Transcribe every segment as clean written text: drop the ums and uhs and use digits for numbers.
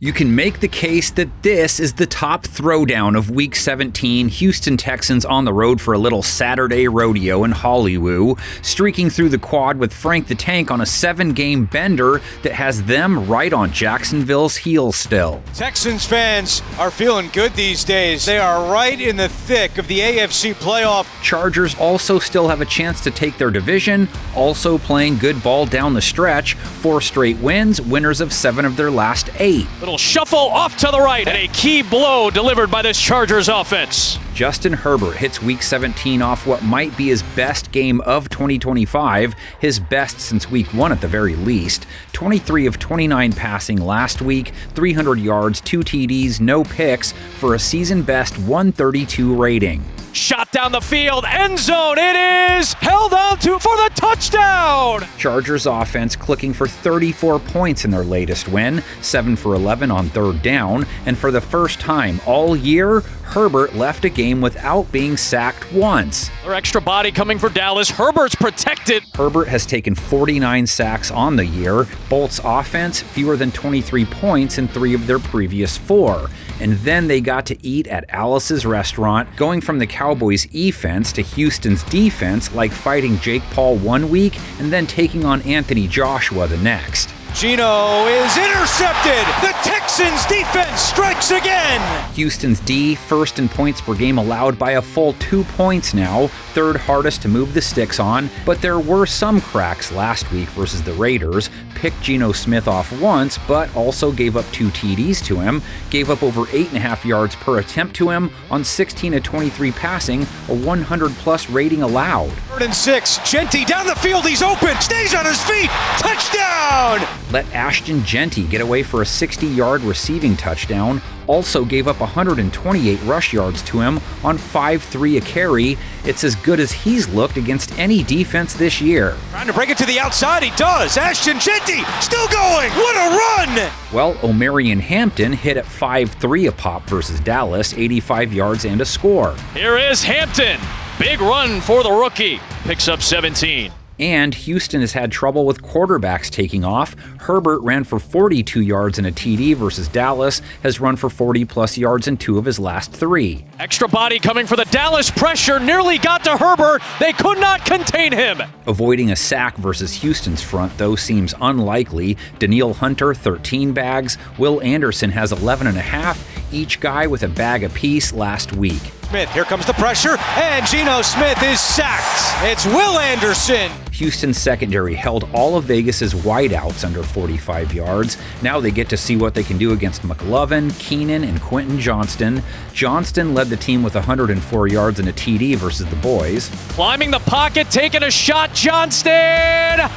You can make the case that this is the top throwdown of Week 17. Houston Texans on the road for a little Saturday rodeo in Hollywood, streaking through the quad with Frank the Tank on a 7-game bender that has them right on Jacksonville's heels still. Texans fans are feeling good these days. They are right in the thick of the AFC playoff. Chargers also still have a chance to take their division, also playing good ball down the stretch. 4 straight wins, winners of 7 of their last 8. Little shuffle off to the right, and a key blow delivered by this Chargers offense. Justin Herbert hits Week 17 off what might be his best game of 2025, his best since Week 1 at the very least. 23 of 29 passing last week, 300 yards, 2 TDs, no picks, for a season-best 132 rating. Shot down the field, end zone, it is held on to for the touchdown! Chargers offense clicking for 34 points in their latest win, 7 for 11 on third down, and for the first time all year, Herbert left a game without being sacked once. Their extra body coming for Dallas. Herbert's protected. Herbert has taken 49 sacks on the year. Bolt's offense, fewer than 23 points in 3 of their previous 4. And then they got to eat at Alice's restaurant, going from the Cowboys' offense to Houston's defense, like fighting Jake Paul one week and then taking on Anthony Joshua the next. Geno is intercepted. The Texans defense strikes again. Houston's D, first in points per game allowed by a full 2 points now, third hardest to move the sticks on, but there were some cracks last week versus the Raiders. Picked Geno Smith off once, but also gave up 2 TDs to him, gave up over 8.5 yards per attempt to him on 16 of 23 passing, a 100-plus rating allowed. 3rd and 6, Genty down the field, he's open, stays on his feet, touchdown! Let Ashton Genty get away for a 60-yard receiving touchdown, also gave up 128 rush yards to him on 5.3 a carry. It's as good as he's looked against any defense this year. Trying to break it to the outside, he does. Ashton Genty still going. What a run! Well, Omarion Hampton hit at 5.3 a pop versus Dallas, 85 yards and a score. Here is Hampton. Big run for the rookie. Picks up 17. And Houston has had trouble with quarterbacks taking off. Herbert ran for 42 yards in a TD versus Dallas, has run for 40-plus yards in 2 of his last 3. Extra body coming for the Dallas pressure, nearly got to Herbert. They could not contain him. Avoiding a sack versus Houston's front, though, seems unlikely. Danielle Hunter, 13 bags. Will Anderson has 11.5, each guy with a bag apiece last week. Smith, here comes the pressure, and Geno Smith is sacked. It's Will Anderson. Houston's secondary held all of Vegas's wideouts under 45 yards. Now they get to see what they can do against McLovin, Keenan, and Quentin Johnston. Johnston led the team with 104 yards and a TD versus the boys. Climbing the pocket, taking a shot, Johnston!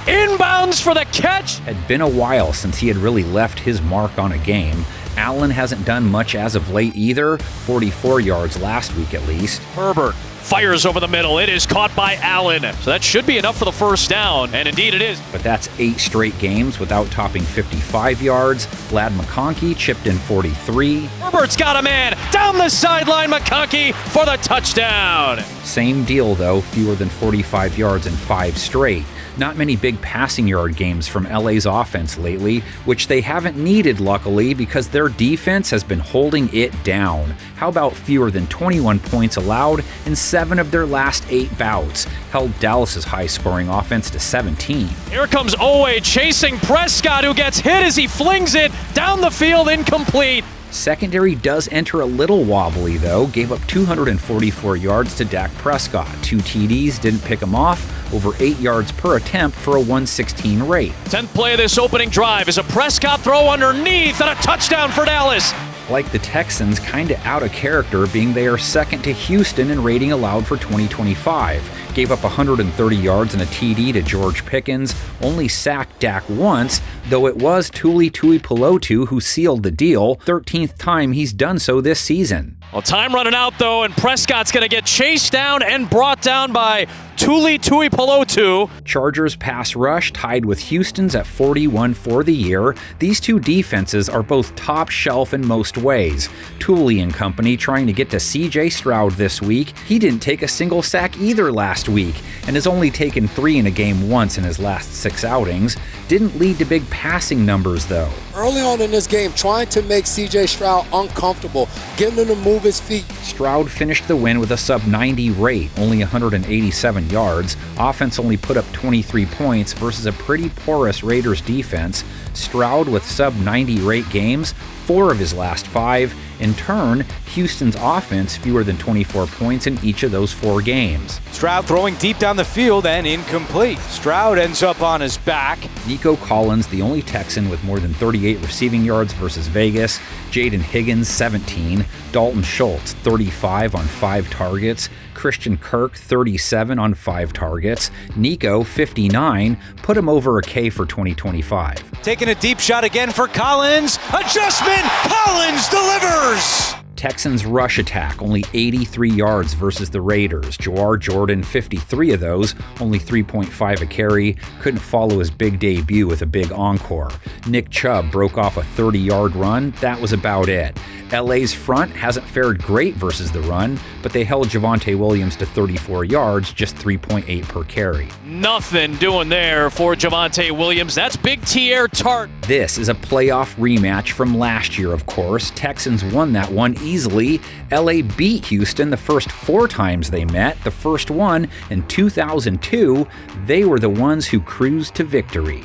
Inbounds for the catch! Had been a while since he had really left his mark on a game. Allen hasn't done much as of late either, 44 yards last week at least. Herbert fires over the middle. It is caught by Allen. So that should be enough for the first down, and indeed it is. But that's 8 straight games without topping 55 yards. Lad McConkey chipped in 43. Herbert's got a man. Down the sideline, McConkey for the touchdown. Same deal though, fewer than 45 yards in 5 straight. Not many big passing yard games from LA's offense lately, which they haven't needed luckily because their defense has been holding it down. How about fewer than 21 points allowed in 7 of their last 8 bouts? Held Dallas's high-scoring offense to 17. Here comes Owe chasing Prescott, who gets hit as he flings it down the field, incomplete. Secondary does enter a little wobbly, though. Gave up 244 yards to Dak Prescott. 2 TDs, didn't pick him off. Over 8 yards per attempt for a 116 rate. 10th play of this opening drive is a Prescott throw underneath and a touchdown for Dallas. Like the Texans, kinda out of character, being they are second to Houston in rating allowed for 2025. Gave up 130 yards and a TD to George Pickens, only sacked Dak once, though it was Tuli Tuipulotu who sealed the deal, 13th time he's done so this season. Well, time running out, though, and Prescott's going to get chased down and brought down by Tuli Tuipulotu. Chargers pass rush tied with Houston's at 41 for the year. These two defenses are both top shelf in most ways. Tuli and company trying to get to C.J. Stroud this week. He didn't take a single sack either last week and has only taken 3 in a game once in his last 6 outings. Didn't lead to big passing numbers, though. Early on in this game, trying to make C.J. Stroud uncomfortable, getting him to move his feet. Stroud finished the win with a sub-90 rate, only 187 yards. Offense only put up 23 points versus a pretty porous Raiders defense. Stroud with sub-90 rate games, 4 of his last 5. In turn, Houston's offense fewer than 24 points in each of those 4 games. Stroud throwing deep down the field and incomplete. Stroud ends up on his back. Nico Collins, the only Texan with more than 38 receiving yards versus Vegas. Jaden Higgins, 17. Dalton Schultz, 35 on 5 targets. Christian Kirk, 37 on 5 targets. Nico, 59, put him over a K for 2025. Taking a deep shot again for Collins. Adjustment! Collins delivers! Texans rush attack, only 83 yards versus the Raiders. Jawar Jordan, 53 of those, only 3.5 a carry. Couldn't follow his big debut with a big encore. Nick Chubb broke off a 30-yard run. That was about it. LA's front hasn't fared great versus the run, but they held Javonte Williams to 34 yards, just 3.8 per carry. Nothing doing there for Javonte Williams. That's Big Tier Tart. This is a playoff rematch from last year, of course. Texans won that one easily. LA beat Houston the first 4 times they met. The first one in 2002. They were the ones who cruised to victory.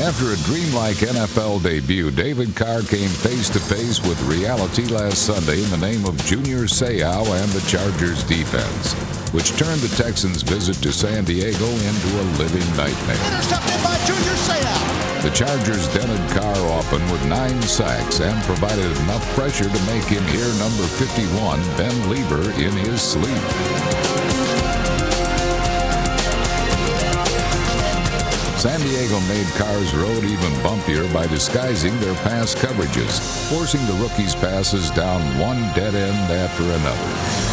After a dreamlike NFL debut, David Carr came face-to-face with reality last Sunday in the name of Junior Seau and the Chargers defense, which turned the Texans' visit to San Diego into a living nightmare. Intercepted by Junior Seau. The Chargers dented Carr often with 9 sacks and provided enough pressure to make him hear number 51, Ben Lieber, in his sleep. San Diego made Carr's road even bumpier by disguising their pass coverages, forcing the rookie's passes down one dead end after another.